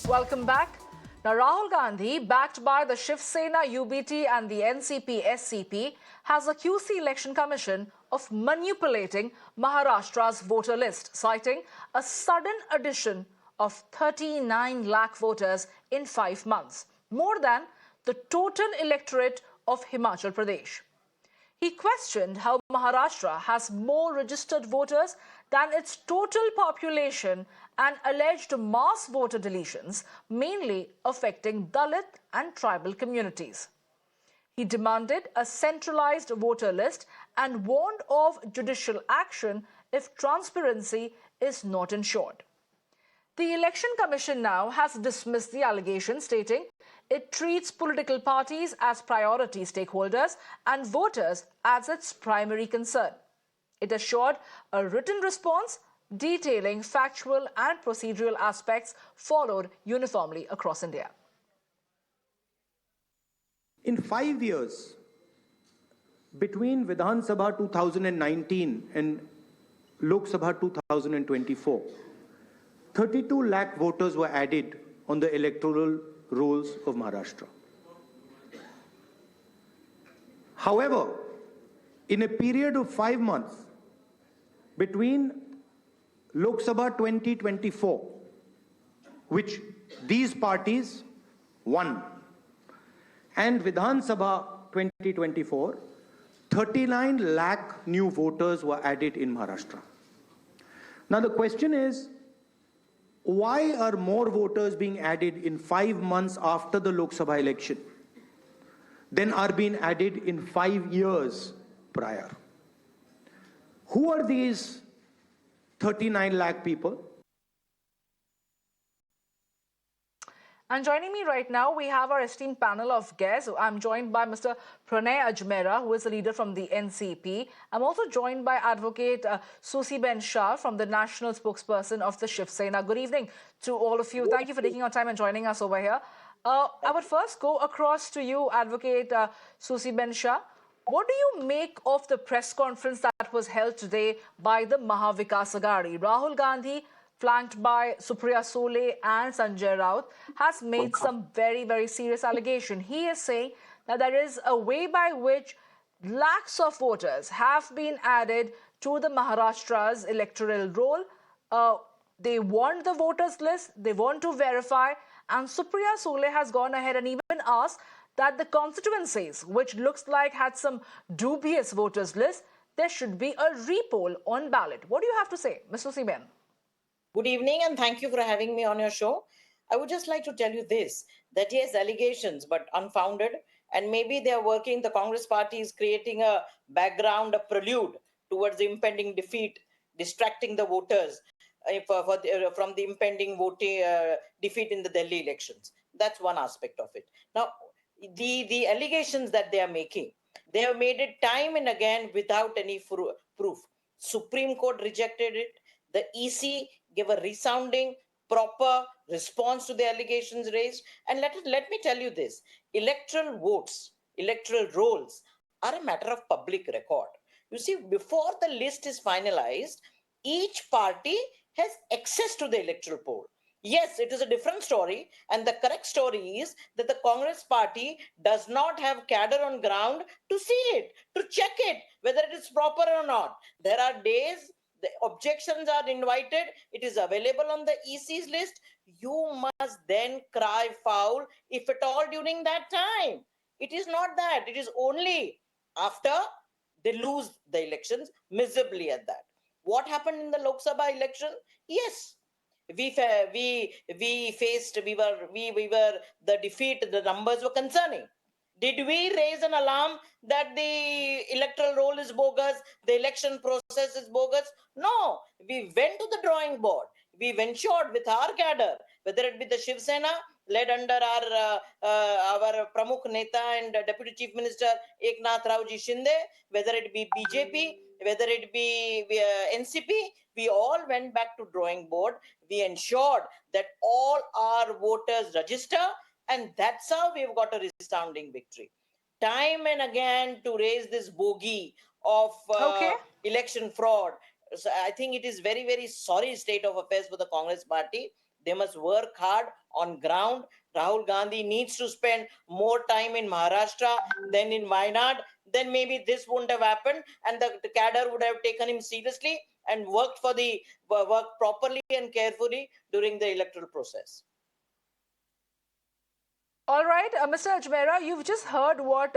welcome back. Now, Rahul Gandhi, backed by the Shiv Sena, UBT and the NCP, SCP, has accused the Election Commission of manipulating Maharashtra's voter list, citing a sudden addition of 39 lakh voters in 5 months, more than the total electorate of Himachal Pradesh. He questioned how Maharashtra has more registered voters than its total population and alleged mass voter deletions, mainly affecting Dalit and tribal communities. He demanded a centralized voter list and warned of judicial action if transparency is not ensured. The Election Commission now has dismissed the allegation, stating it treats political parties as priority stakeholders and voters as its primary concern. It assured a written response detailing factual and procedural aspects followed uniformly across India. In 5 years, between Vidhan Sabha 2019 and Lok Sabha 2024, 32 lakh voters were added on the electoral rolls of Maharashtra. However, in a period of 5 months, between Lok Sabha 2024, which these parties won, and Vidhan Sabha 2024, 39 lakh new voters were added in Maharashtra. Now the question is, why are more voters being added in 5 months after the Lok Sabha election than are being added in 5 years prior? Who are these 39 lakh people? And joining me right now, we have our esteemed panel of guests. I'm joined by Mr. Pranay Ajmera, who is a leader from the NCP. I'm also joined by Advocate Susiben Shah from the national spokesperson of the Shiv Sena. Good evening to all of you. Thank you for taking your time and joining us over here. I would first go across to you, Advocate Susiben Shah. What do you make of the press conference that was held today by the Mahavikas Aghadi? Rahul Gandhi, flanked by Supriya Sule and Sanjay Raut, has made some very, very serious allegation. He is saying that there is a way by which lakhs of voters have been added to the Maharashtra's electoral roll. They want the voters list, they want to verify, and Supriya Sule has gone ahead and even asked that the constituencies, which looks like had some dubious voters list, there should be a repoll on ballot. What do you have to say, Mr. Siben? Good evening and thank you for having me on your show. I would just like to tell you this, that yes, allegations, but unfounded, and maybe they are working, the Congress party is creating a background, a prelude towards the impending defeat, distracting the voters from the impending voting defeat in the Delhi elections. That's one aspect of it. Now, the allegations that they are making, they have made it time and again without any proof. Supreme Court rejected it. The EC gave a resounding, proper response to the allegations raised. And let me tell you this, electoral votes, electoral rolls are a matter of public record. You see, before the list is finalized, each party has access to the electoral poll. Yes, it is a different story, and the correct story is that the Congress party does not have cadre on ground to see it, to check it, whether it is proper or not. There are days the objections are invited, it is available on the EC's list. You must then cry foul, if at all, during that time. It is not that. It is only after they lose the elections, miserably at that. What happened in the Lok Sabha election? Yes, we were the defeat, the numbers were concerning. Did we raise an alarm that the electoral roll is bogus, the election process is bogus? No, we went to the drawing board. We ventured with our cadre, whether it be the Shiv Sena, led under our Pramukh Neta and Deputy Chief Minister Eknath Raoji Shinde, whether it be BJP, whether it be NCP, we all went back to drawing board. We ensured that all our voters register, and that's how we've got a resounding victory. Time and again to raise this bogey of election fraud. So I think it is very, very sorry state of affairs for the Congress party. They must work hard on ground. Rahul Gandhi needs to spend more time in Maharashtra than in Wayanad. Then maybe this wouldn't have happened, and the cadre would have taken him seriously and worked properly and carefully during the electoral process. All right, Mr. Ajmera, you've just heard what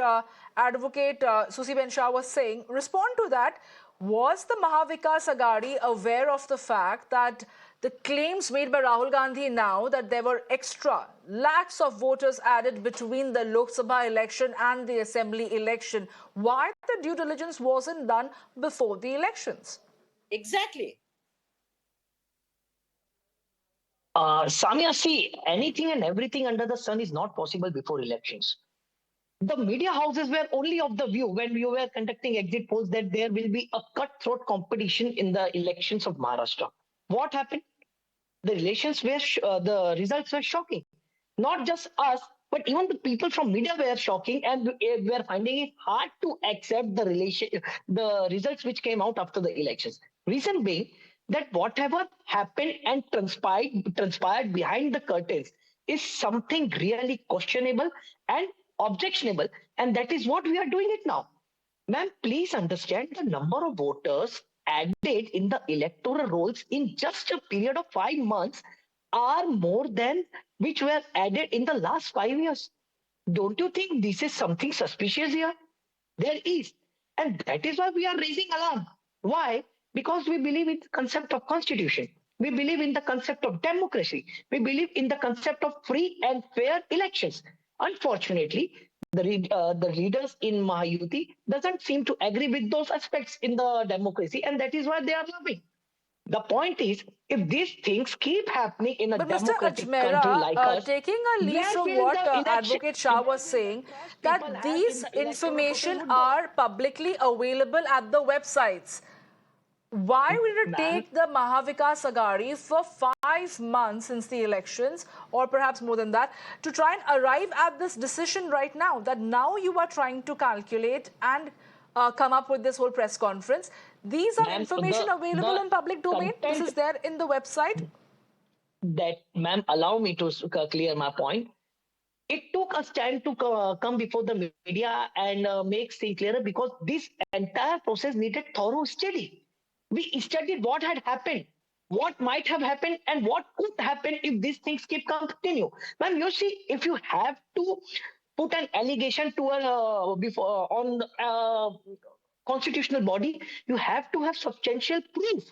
Advocate Susi Ben Shah was saying. Respond to that. Was the Mahavikas Aghadi aware of the fact that the claims made by Rahul Gandhi now that there were extra lakhs of voters added between the Lok Sabha election and the Assembly election? Why the due diligence wasn't done before the elections? Exactly. Samia, see, anything and everything under the sun is not possible before elections. The media houses were only of the view when we were conducting exit polls that there will be a cutthroat competition in the elections of Maharashtra. What happened? The the results were shocking. Not just us, but even the people from media were shocking, and were finding it hard to accept the results which came out after the elections. Reason being that whatever happened and transpired behind the curtains is something really questionable and objectionable, and that is what we are doing it now. Ma'am, please understand the number of voters added in the electoral rolls in just a period of 5 months are more than which were added in the last 5 years. Don't you think this is something suspicious here? There is. And that is why we are raising alarm. Why? Because we believe in the concept of constitution. We believe in the concept of democracy. We believe in the concept of free and fair elections. Unfortunately, the leaders in Mahayuti doesn't seem to agree with those aspects in the democracy, and that is why they are laughing. The point is, if these things keep happening in a But Mr. democratic country like Ajmera, us, taking a lead where from will what the election, Advocate Shah was saying, people that have in these the electoral process information would go? are publicly available at the websites. Why did it Ma'am, take the Mahavikas Aghadi for 5 months since the elections, or perhaps more than that, to try and arrive at this decision right now, that now you are trying to calculate and come up with this whole press conference? These are ma'am, information available the in public domain. This content is there in the website. that, ma'am, allow me to clear my point. It took us time to come before the media and make things clearer, because this entire process needed thorough study. We studied what had happened, what might have happened, and what could happen if these things keep continue. Ma'am, you see, if you have to put an allegation to a before on constitutional body, you have to have substantial proof.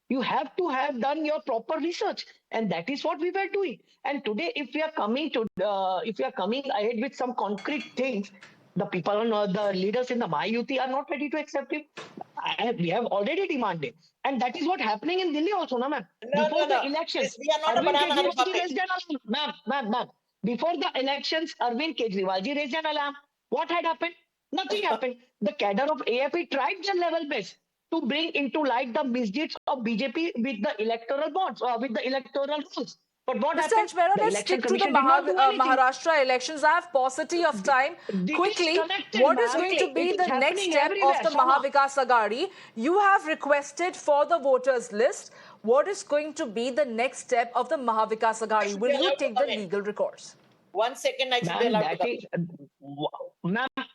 You have to have done your proper research, and that is what we were doing. And today, if we are coming ahead with some concrete things, the people on the leaders in the Mayuti are not ready to accept it. We have already demanded, and that is what happening in Delhi also, na ma'am. Before the elections, We are not a Arvind banana Kejriwal ji republic. raised an alarm, ma'am. Before the elections, Arvind Kejriwal ji raised an alarm. What had happened? Nothing happened. The cadre of AFP tried their level best to bring into light the misdeeds of BJP with the electoral bonds, with the electoral rules. But what Mr. happened? Ajmera, The let's election stick to the commission did not do anything. Maharashtra elections. I have paucity of time. This is Quickly, connected, what is ma'am. going to be It is the next happening step of everywhere, the Sama. Mahavikas Aghadi? You have requested for the voters list. What is going to be the next step of the Mahavikas I Aghadi? should be Will you allowed to take the comment. legal recourse? 1 second, I should be Ma'am, allowed to that comment. is, ma'am,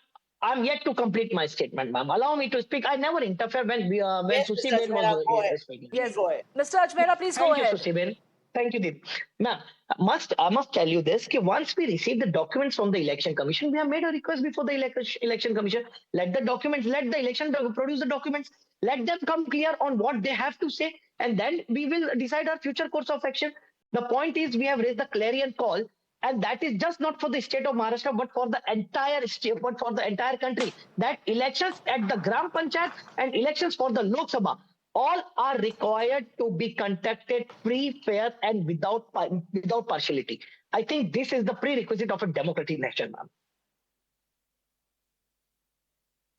I'm yet to complete my statement, ma'am. Allow me to speak. I never interfere when Yes, Susi Mr. Ben was Ajmera, go ahead. speaking. Please Yes. go ahead. Mr. Ajmera, please go Thank you, ahead. Susi Ben. Thank you, Deep. Ma'am, I must tell you this, that once we receive the documents from the Election Commission, we have made a request before the Election Commission. Let the election produce the documents. Let them come clear on what they have to say, and then we will decide our future course of action. The point is, we have raised the clarion call, and that is just not for the state of Maharashtra, but for the entire state, but for the entire country. That elections at the Gram Panchayat and elections for the Lok Sabha, all are required to be conducted free, fair, and without partiality. I think this is the prerequisite of a democratic nation, ma'am.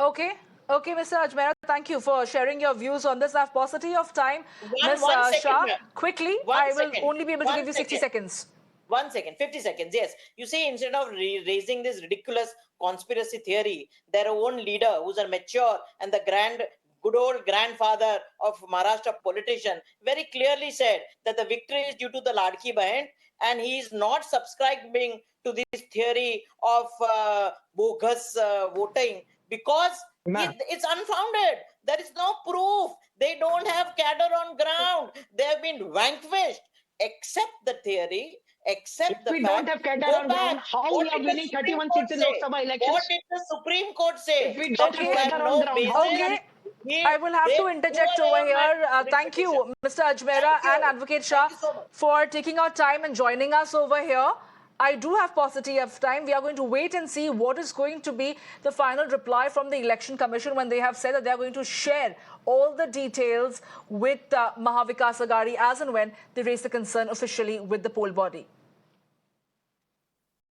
Okay. Okay, Mr. Ajmera, thank you for sharing your views on this. I have paucity of time. Ms. One second, Shah, ma'am. quickly, 1 I will second. only be able to 1 give you 60 second. seconds. 1 second, 50 seconds. Yes. You see, instead of raising this ridiculous conspiracy theory, their own leader, who's a mature and the grand good old grandfather of Maharashtra politician, very clearly said that the victory is due to the Ladki Bahan, and he is not subscribing to this theory of bogus voting because Ma'am, it's unfounded. There is no proof. They don't have cadre on ground. They have been vanquished. Accept the theory, if accept the we don't fact. have cadre Go on back. ground, how What we are did the winning Supreme 31 Court seats in Lok say? Sabha What elections? did the Supreme Court If say? we don't That have you Okay, have cadre on no ground, how we are? okay. basis. I will have to Go interject over ahead, here. my Thank petition. you, Mr. Ajmera Thank you. and Advocate Shah, Thank you so much. for taking out time and joining us over here. I do have paucity of time. We are going to wait and see what is going to be the final reply from the Election Commission when they have said that they are going to share all the details with Mahavikas Aghadi as and when they raise the concern officially with the poll body.